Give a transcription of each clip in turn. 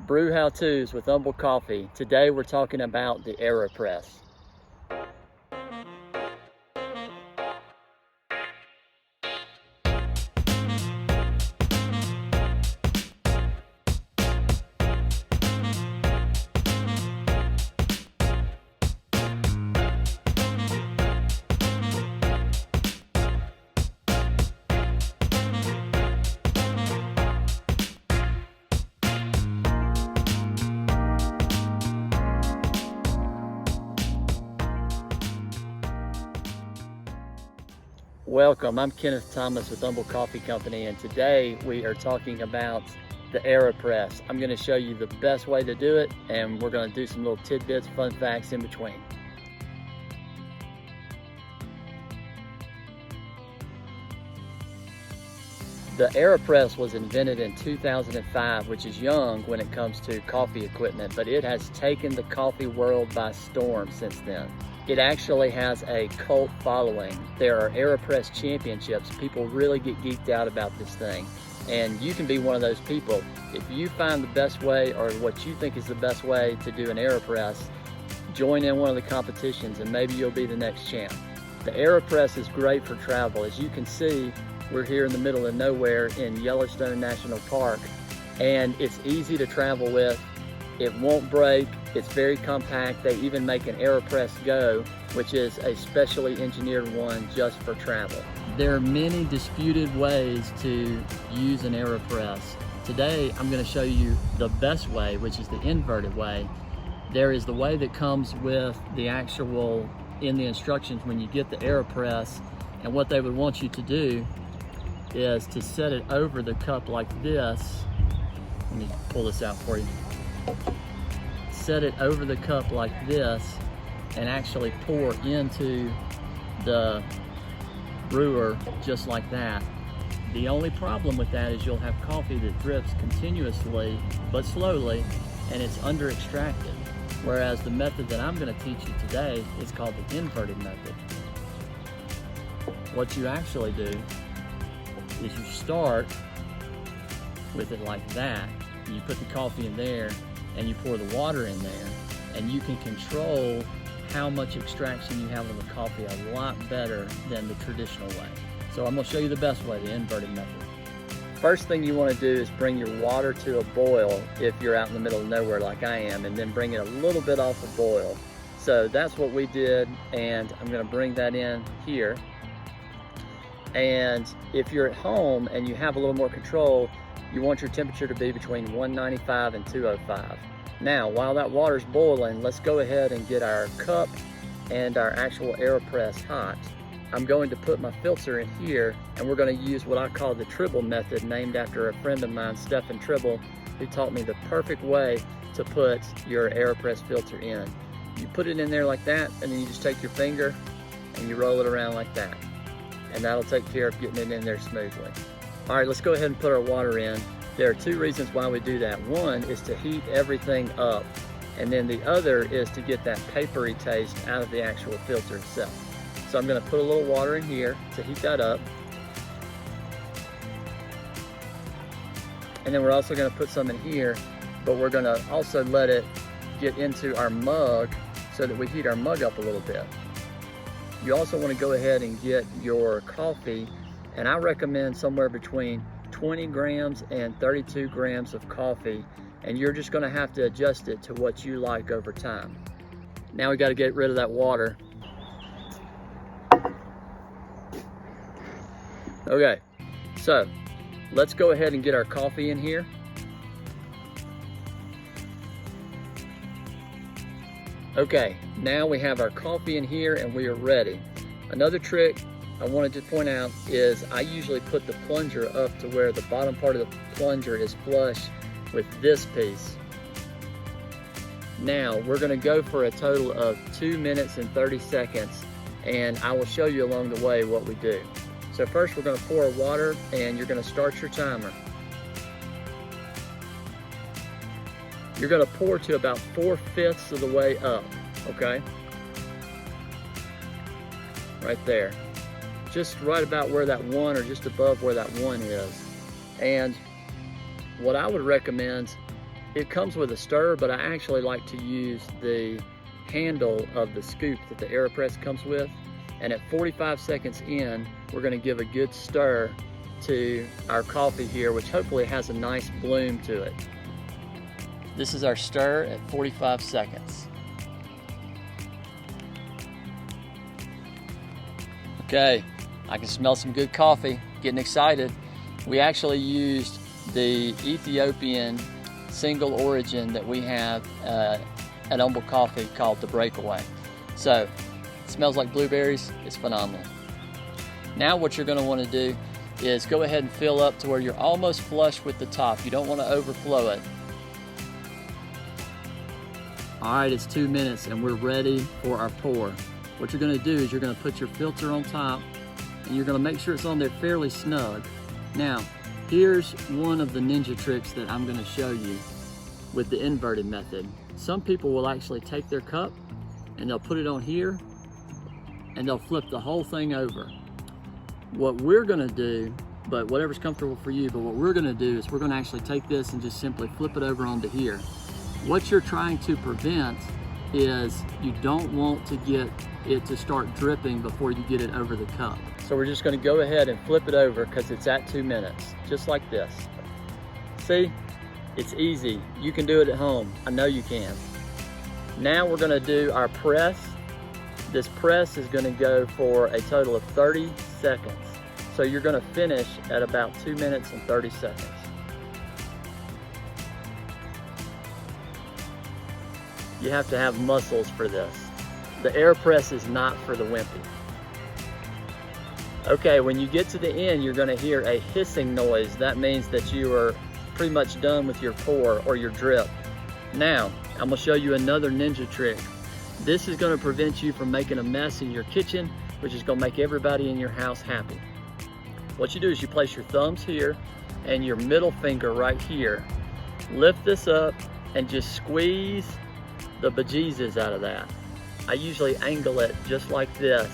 Brew How-Tos with Umble Coffee. Today we're talking about the Aeropress. Welcome, I'm Kenneth Thomas with Umble Coffee Company, and today we are talking about the Aeropress. I'm going to show you the best way to do it, and we're going to do some little tidbits, fun facts in between. The Aeropress was invented in 2005, which is young when it comes to coffee equipment, but it has taken the coffee world by storm since then. It actually has a cult following. There are Aeropress championships. People really get geeked out about this thing. And you can be one of those people. If you find the best way or what you think is the best way to do an Aeropress, join in one of the competitions and maybe you'll be the next champ. The Aeropress is great for travel. As you can see, we're here in the middle of nowhere in Yellowstone National Park, and it's easy to travel with. It won't break. It's very compact. They even make an Aeropress Go, which is a specially engineered one just for travel. There are many disputed ways to use an Aeropress. Today, I'm going to show you the best way, which is the inverted way. There is the way that comes with the actual, in the instructions when you get the Aeropress, and what they would want you to do is to set it over the cup like this. Let me pull this out for you. Set it over the cup like this and actually pour into the brewer just like that. The only problem with that is you'll have coffee that drips continuously but slowly, and it's under extracted. Whereas the method that I'm going to teach you today is called the inverted method. What you actually do is you start with it like that. You put the coffee in there and you pour the water in there, and you can control how much extraction you have on the coffee a lot better than the traditional way. So I'm going to show you the best way, the inverted method. First thing you want to do is bring your water to a boil if you're out in the middle of nowhere like I am, and then bring it a little bit off a boil. So that's what we did, and I'm going to bring that in here. And if you're at home and you have a little more control, you want your temperature to be between 195 and 205. Now, while that water's boiling, let's go ahead and get our cup and our actual Aeropress hot. I'm going to put my filter in here, and we're going to use what I call the Tribble Method, named after a friend of mine, Stephen Tribble, who taught me the perfect way to put your Aeropress filter in. You put it in there like that, and then you just take your finger and you roll it around like that. And that'll take care of getting it in there smoothly. All right, let's go ahead and put our water in. There are two reasons why we do that. One is to heat everything up, and then the other is to get that papery taste out of the actual filter itself. So I'm gonna put a little water in here to heat that up. And then we're also gonna put some in here, but we're gonna also let it get into our mug so that we heat our mug up a little bit. You also wanna go ahead and get your coffee, and I recommend somewhere between 20 grams and 32 grams of coffee, and you're just gonna have to adjust it to what you like over time. Now we gotta get rid of that water. Okay, so let's go ahead and get our coffee in here. Okay, now we have our coffee in here and we are ready. Another trick I wanted to point out is I usually put the plunger up to where the bottom part of the plunger is flush with this piece. Now we're going to go for a total of 2 minutes and 30 seconds, and I will show you along the way what we do. So first we're going to pour water, and you're going to start your timer. You're going to pour to about 4/5 of the way up, okay? Right there. Just right about where that one, or just above where that one is. And what I would recommend It comes with a stir, but I actually like to use the handle of the scoop that the Aeropress comes with. And at 45 seconds in, we're gonna give a good stir to our coffee here, which hopefully has a nice bloom to it. This is our stir at 45 seconds. Okay, I can smell some good coffee, getting excited. We actually used the Ethiopian single origin that we have at Umble Coffee called the Breakaway. So, it smells like blueberries, it's phenomenal. Now what you're gonna wanna do is go ahead and fill up to where you're almost flush with the top. You don't wanna overflow it. All right, it's 2 minutes and we're ready for our pour. What you're gonna do is you're gonna put your filter on top and you're gonna make sure it's on there fairly snug. Now, here's one of the ninja tricks that I'm gonna show you with the inverted method. Some people will actually take their cup and they'll put it on here and they'll flip the whole thing over. What we're gonna do, but whatever's comfortable for you, but what we're gonna do is we're gonna actually take this and just simply flip it over onto here. What you're trying to prevent is you don't want to get it to start dripping before you get it over the cup. So we're just gonna go ahead and flip it over because it's at 2 minutes, just like this. See, it's easy. You can do it at home. I know you can. Now we're gonna do our press. This press is gonna go for a total of 30 seconds. So you're gonna finish at about 2 minutes and 30 seconds. You have to have muscles for this. The Aeropress is not for the wimpy. Okay, when you get to the end, you're gonna hear a hissing noise. That means that you are pretty much done with your pour or your drip. Now, I'm gonna show you another ninja trick. This is gonna prevent you from making a mess in your kitchen, which is gonna make everybody in your house happy. What you do is you place your thumbs here and your middle finger right here. Lift this up and just squeeze the bejesus out of that. I usually angle it just like this,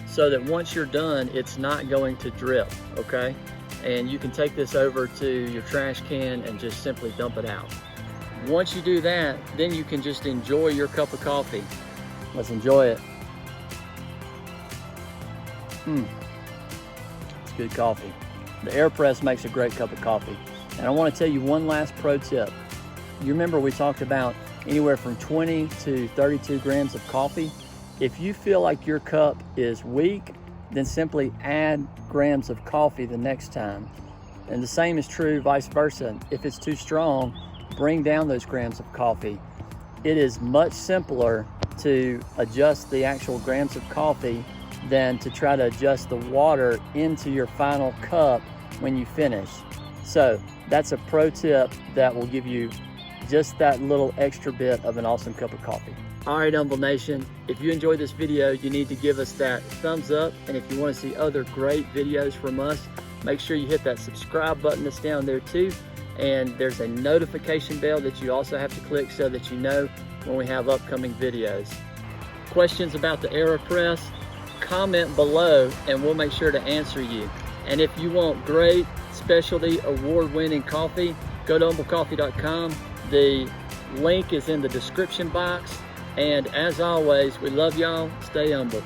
so that once you're done, it's not going to drip, okay? And you can take this over to your trash can and just simply dump it out. Once you do that, then you can just enjoy your cup of coffee. Let's enjoy it. It's good coffee. The Aeropress makes a great cup of coffee. And I want to tell you one last pro tip. You remember we talked about anywhere from 20 to 32 grams of coffee. If you feel like your cup is weak, then simply add grams of coffee the next time. And the same is true vice versa. If it's too strong, bring down those grams of coffee. It is much simpler to adjust the actual grams of coffee than to try to adjust the water into your final cup when you finish. So that's a pro tip that will give you just that little extra bit of an awesome cup of coffee. All right, Umble Nation, if you enjoyed this video, you need to give us that thumbs up. And if you want to see other great videos from us, make sure you hit that subscribe button that's down there too. And there's a notification bell that you also have to click so that you know when we have upcoming videos. Questions about the Aeropress, comment below and we'll make sure to answer you. And if you want great specialty award-winning coffee, go to umblecoffee.com. The link is in the description box. And as always, we love y'all. Stay humble.